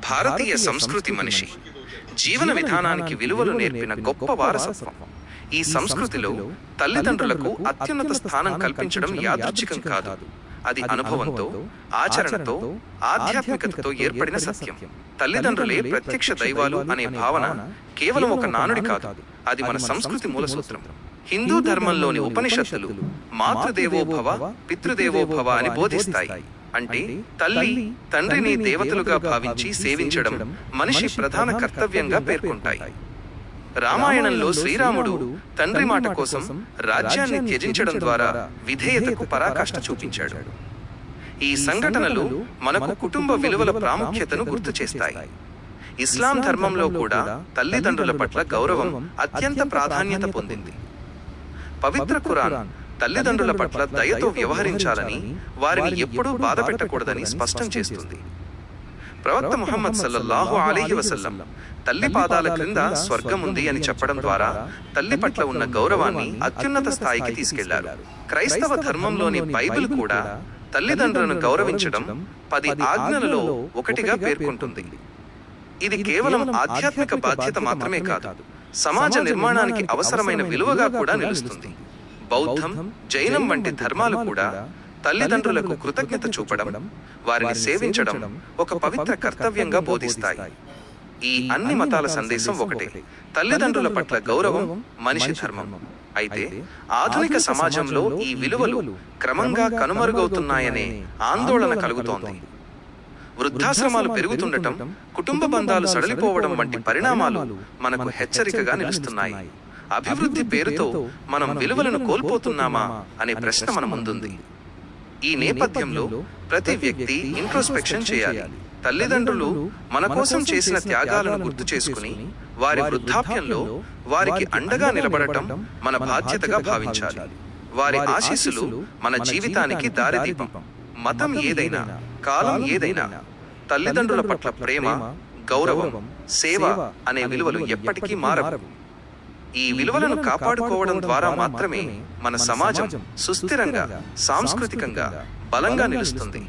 భారతీయ సంస్కృతి మనిషి జీవన విధానానికి విలువలు నేర్పిన గొప్ప వారసత్వం. ఈ సంస్కృతిలో తల్లిదండ్రులకు అత్యున్నత స్థానం కల్పించడం యాదృచ్ఛికం కాదు. అది అనుభవంతో, ఆచరణతో, ఆధ్యాత్మికతతో ఏర్పడిన సత్యం. తల్లిదండ్రులే ప్రత్యక్ష దైవాలు అనే భావన కేవలం ఒక నానుడి కాదు, అది మన సంస్కృతి మూలసూత్రం. హిందూ ధర్మంలోని ఉపనిషత్తులు మాతృదేవోభవ, పితృదేవోభవ అని బోధిస్తాయి. అంటే తల్లి, తండ్రిని దేవతలుగా భావించి సేవించడం మనిషి ప్రధాన కర్తవ్యంగా పేర్కొంటాయి. రామాయణంలో శ్రీరాముడు తండ్రి మాట కోసం రాజ్యాన్ని త్యజించడం ద్వారా విధేయతకు పరాకాష్ఠ చూపించాడు. ఈ సంఘటనలు మనకు కుటుంబ విలువల ప్రాముఖ్యతను గుర్తు చేస్తాయి. ఇస్లాం ధర్మంలో కూడా తల్లిదండ్రుల పట్ల గౌరవం అత్యంత ప్రాధాన్యత పొందింది. పవిత్ర ఖురాన్ తల్లిదండ్రుల పట్ల దయతో వ్యవహరించాలని, వారిని ఎప్పుడూ బాధ పెట్టకూడదని స్పష్టం చేస్తుంది. ప్రవక్త ముహమ్మద్ సల్లల్లాహు అలైహి వసల్లం తల్లి పాదాల క్రింద స్వర్గం ఉంది అని చెప్పడం ద్వారా తల్లి పట్ల ఉన్న గౌరవాన్ని అత్యున్నత స్థాయికి తీసుకెళ్లారు. క్రైస్తవ ధర్మంలోని బైబిల్ కూడా తల్లిదండ్రులను గౌరవించడం 10 ఆజ్ఞలలో ఒకటిగా పేర్కొంటుంది. ఇది కేవలం ఆధ్యాత్మిక బాధ్యత మాత్రమే కాదు, సమాజ నిర్మాణానికి అవసరమైన విలువగా కూడా నిలుస్తుంది. బౌద్ధం, జైనం వంటి ధర్మాలు కూడా తల్లిదండ్రులకు కృతజ్ఞత చూపడం, వారిని సేవించడం ఒక పవిత్ర కర్తవ్యంగా బోధిస్తాయి. ఈ అన్ని మతాల సందేశం ఒకటే: తల్లిదండ్రుల పట్ల గౌరవం మనిషి ధర్మం. అయితే ఆధునిక సమాజంలో ఈ విలువలు క్రమంగా కనుమరుగవుతున్నాయనే ఆందోళన కలుగుతోంది. వృద్ధాశ్రమాలు పెరుగుతుండటం, కుటుంబ బంధాలు సడలిపోవడం వంటి పరిణామాలు మనకు హెచ్చరికగా నిలుస్తున్నాయి. అభివృద్ధి పేరుతో మనం విలువలను కోల్పోతున్నామా అనే ప్రశ్న మన ముందుంది. ఈ నేపథ్యంలో ప్రతి వ్యక్తి ఇంట్రోస్పెక్షన్ చేయాలి. తల్లిదండ్రులు మన కోసం చేసిన త్యాగాలను గుర్తు చేసుకుని వారి వృద్ధాప్యంలో వారికి అండగా నిలబడటం మన బాధ్యతగా భావించాలి. వారి ఆశీస్సులు మన జీవితానికి దారిదీపం. మతం ఏదైనా, కాలం ఏదైనా, తల్లిదండ్రుల పట్ల ప్రేమ, గౌరవం, సేవ అనే విలువలు ఎప్పటికీ మారవు. ఈ విలువలను కాపాడుకోవడం ద్వారా మాత్రమే మన సమాజం సుస్థిరంగా, సాంస్కృతికంగా బలంగా నిలుస్తుంది.